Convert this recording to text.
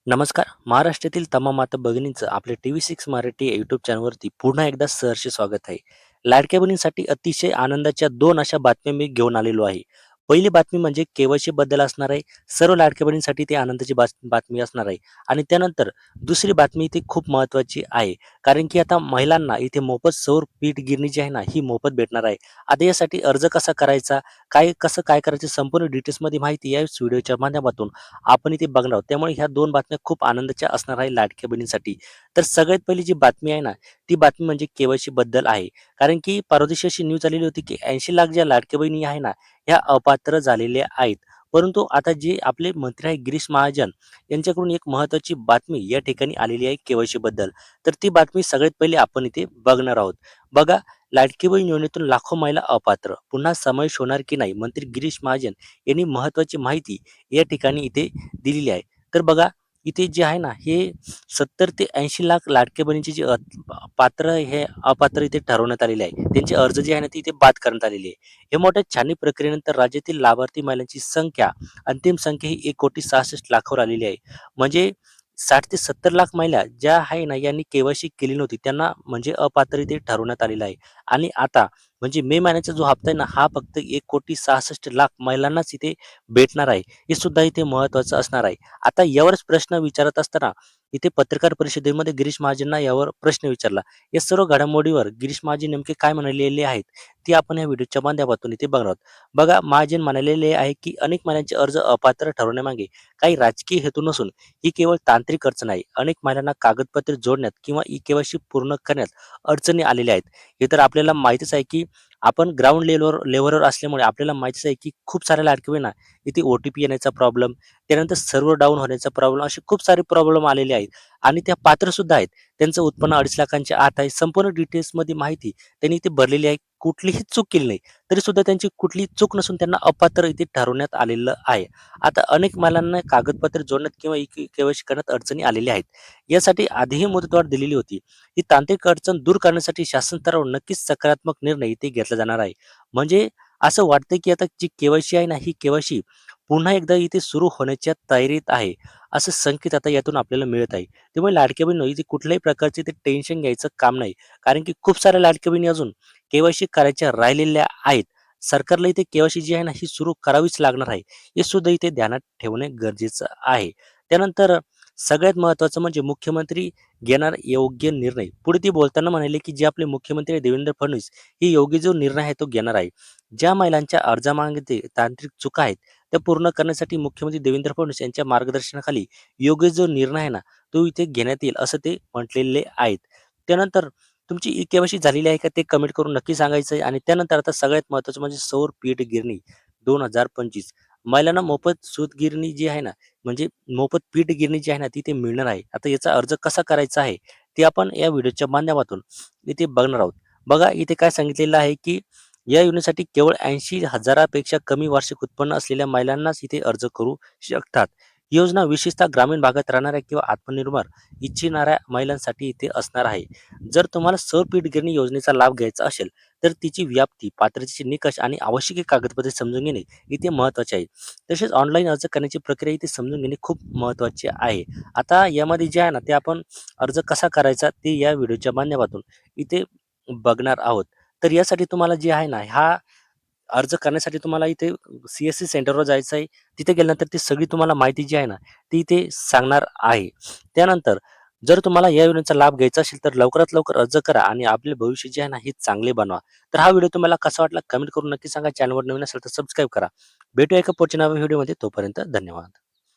नमस्कार. महाराष्ट्रातील तमाम माता भगिनींचं आपल्या टी-व्ही 6 मराठी या यूट्यूब चॅनलवरती पुन्हा एकदा सहर्ष स्वागत आहे. लाडक्या बहिणींसाठी अतिशय आनंदाच्या 2 अशा बातम्या मी घेऊन आलेलो आहे. पहिली बातमी म्हणजे के-वाय-सी बद्दल असणार आहे. सर्व लाडक्या बहिणींसाठी ती आनंदाची बातमी असणार आहे. आणि त्यानंतर दुसरी बातमी इथे खूप महत्त्वाची आहे. कारण की आता महिलांना इथे मोफत सौर पीठ गिरणी जी आहे ना, ही मोफत भेटणार आहे. आता यासाठी अर्ज कसा करायचा, कसं काय करायचं संपूर्ण डिटेल्समध्ये माहिती या व्हिडिओच्या माध्यमातून आपण इथे बघणार आहोत. त्यामुळे ह्या 2 बातम्या खूप आनंदाच्या असणार आहे लाडक्या बहिणींसाठी. तर सगळ्यात पहिली जी बातमी आहे ना, ती बातमी म्हणजे के-वाय-सी बद्दल आहे. कारण की परवा दिवशी अशी न्यूज आलेली होती, की 80 लाख ज्या लाडक्या बहिणी आहे ना, ह्या अपात्र झालेल्या आहेत. परंतु आता जे आपले मंत्री आहे गिरीश महाजन यांच्याकडून एक महत्त्वाची बातमी या ठिकाणी आलेली आहे के-वाय-सी बद्दल. तर ती बातमी सगळ्यात पहिले आपण इथे बघणार आहोत. बघा, लाडकी बहीण योजनेतून लाखो महिला अपात्र, पुन्हा समावेश होणार की नाही? मंत्री गिरीश महाजन यांनी महत्त्वाची माहिती या ठिकाणी इथे दिलेली आहे. तर बघा, इथे जे आहे ना, हे 70 ते 80 लाख लाडक्या बहिणीचे जे पात्र हे अपात्र इथे ठरवण्यात आलेले आहे. त्यांचे अर्ज जे आहे ना, ते इथे बाद करण्यात आलेले आहे. हे मोठ्या छाननी प्रक्रियेनंतर राज्यातील लाभार्थी महिलांची संख्या, अंतिम संख्या ही 1,66,00,000 वर आलेली आहे. म्हणजे 60 ते 70 लाख महिला ज्या आहे ना, यांनी के-वाय-सी केली नव्हती, त्यांना म्हणजे अपात्र इथे ठरवण्यात आलेलं आहे. आणि आता म्हणजे मे महिन्याचा जो हप्ता आहे ना, हा फक्त 1,66,00,000 महिलांनाच इथे भेटणार आहे. हे सुद्धा इथे महत्त्वाचं असणार आहे. आता यावरच प्रश्न विचारत असताना इथे पत्रकार परिषदेमध्ये गिरीश महाजनना यावर प्रश्न विचारला. या सर्व घडामोडीवर गिरीश महाजन नेमके काय म्हणालेले आहेत, ते आपण या व्हिडिओच्या माध्यमातून इथे बघणार आहोत. बघा, महाजन म्हणालेले आहे, की अनेक महिलांचे अर्ज अपात्र ठरवण्यामागे काही राजकीय हेतू नसून ही केवळ तांत्रिक अडचण आहे. अनेक महिलांना कागदपत्रे जोडण्यात किंवा ई-के-वाय-सी पूर्ण करण्यात अडचणी आलेल्या आहेत. हे तर आपल्याला माहीतच आहे, की आपण ग्राउंड लेव्हलवर असल्यामुळे आपल्याला माहीतच आहे, की खूप साऱ्या लाडक्या बहिणींना इथे ओ-टी-पी येण्याचा प्रॉब्लेम, त्यानंतर सर्व्हर डाऊन होण्याचा प्रॉब्लेम, असे खूप सारे प्रॉब्लेम आलेले आहेत. आणि त्या पात्र सुद्धा आहेत. त्यांचं उत्पन्न 2.5 लाखांच्या आत आहे. संपूर्ण डिटेल्समध्ये माहिती त्यांनी इथे भरलेली आहे. कुठलीही चूक केली नाही. तरी सुद्धा त्यांची कुठलीही चूक नसून त्यांना अपात्र इथे ठरवण्यात आलेलं आहे. आता अनेक महिलांना कागदपत्रे जोडण्यात किंवा के-वाय-सी करण्यात अडचणी आलेल्या आहेत. यासाठी आधीही मुदतवाढ दिलेली होती. ही तांत्रिक अडचण दूर करण्यासाठी शासन स्तरावर नक्कीच सकारात्मक निर्णय इथे घेतला जाणार आहे. म्हणजे असं वाटतंय, की आता जी के-वाय-सी आहे ना, ही के-वाय-सी पुन्हा एकदा इथे सुरू होण्याच्या तयारीत आहे. असं संकेत आता यातून आपल्याला मिळत आहे. त्यामुळे लाडक्या बहिणी इथे कुठल्याही प्रकारचे ते टेन्शन घ्यायचं काम नाही. कारण की खूप साऱ्या लाडक्या बहिणी अजून के-वाय-सी करायच्या राहिलेल्या आहेत. सरकारला इथे के-वाय-सी जी आहे ना, ही सुरू करावीच लागणार आहे. हे सुद्धा इथे ध्यानात ठेवणे गरजेचं आहे. त्यानंतर सगळ्यात महत्त्वाचं म्हणजे मुख्यमंत्री घेणार योग्य निर्णय. पुढे ते बोलताना म्हणाले, की जे आपले मुख्यमंत्री देवेंद्र फडणवीस हे योग्य जो निर्णय आहे तो घेणार आहे. ज्या महिलांच्या अर्जामागे तांत्रिक चुका आहेत, त्या पूर्ण करण्यासाठी मुख्यमंत्री देवेंद्र फडणवीस यांच्या मार्गदर्शनाखाली योग्य जो निर्णय आहे ना, तो इथे घेण्यात येईल असं ते म्हटलेले आहेत. त्यानंतर तुमची ई-के-वाय-सी झालेली आहे का ते कमेंट करून नक्की सांगायचं आहे. आणि त्यानंतर आता सगळ्यात महत्त्वाचं म्हणजे सौर पीठ गिरणी 2025 महिलांना मोफत सूतगिरणी जी आहे ना, म्हणजे मोफत पीठ गिरणी जी आहे ना, ती ते मिळणार आहे. आता याचा अर्ज कसा करायचा आहे, ते आपण या व्हिडिओच्या माध्यमातून इथे बघणार आहोत. बघा, इथे काय सांगितलेलं आहे, की या योजनेसाठी केवळ 80,000 पेक्षा कमी वार्षिक उत्पन्न असलेल्या महिलांनाच इथे अर्ज करू शकतात. ही योजना विशेषतः ग्रामीण भागात राहणाऱ्या किंवा आत्मनिर्भर इच्छिणाऱ्या महिलांसाठी इथे असणार आहे. जर तुम्हाला सौर पीठ गिरणी योजनेचा लाभ घ्यायचा असेल, तर तिची व्याप्ती, पात्रतेचे निकष आणि आवश्यक कागदपत्रे समजून घेणे इथे महत्त्वाचे आहे. तसेच ऑनलाईन अर्ज करण्याची प्रक्रिया इथे समजून घेणे खूप महत्त्वाचे आहे. आता यामध्ये जे आहे ना, ते आपण अर्ज कसा करायचा ते या व्हिडिओच्या माध्यमातून इथे बघणार आहोत. तर यासाठी तुम्हाला जे आहे ना, हा अर्ज करण्यासाठी तुम्हाला इथे सी-एस-सी सेंटरवर जायचं आहे. तिथे गेल्यानंतर ती सगळी तुम्हाला माहिती जी आहे ना, ती इथे सांगणार आहे. त्यानंतर जर तुम्हाला या योजनेचा लाभ घ्यायचा असेल, तर लवकरात लवकर अर्ज करा आणि आपले भविष्य जे आहे ना, हे चांगले बनवा. तर हा व्हिडिओ तुम्हाला कसा वाटला कमेंट करून नक्की सांगा. चॅनलवर नवीन असेल तर सबस्क्राईब करा. भेटूया एका पुढच्या नव्या व्हिडिओमध्ये. तोपर्यंत धन्यवाद.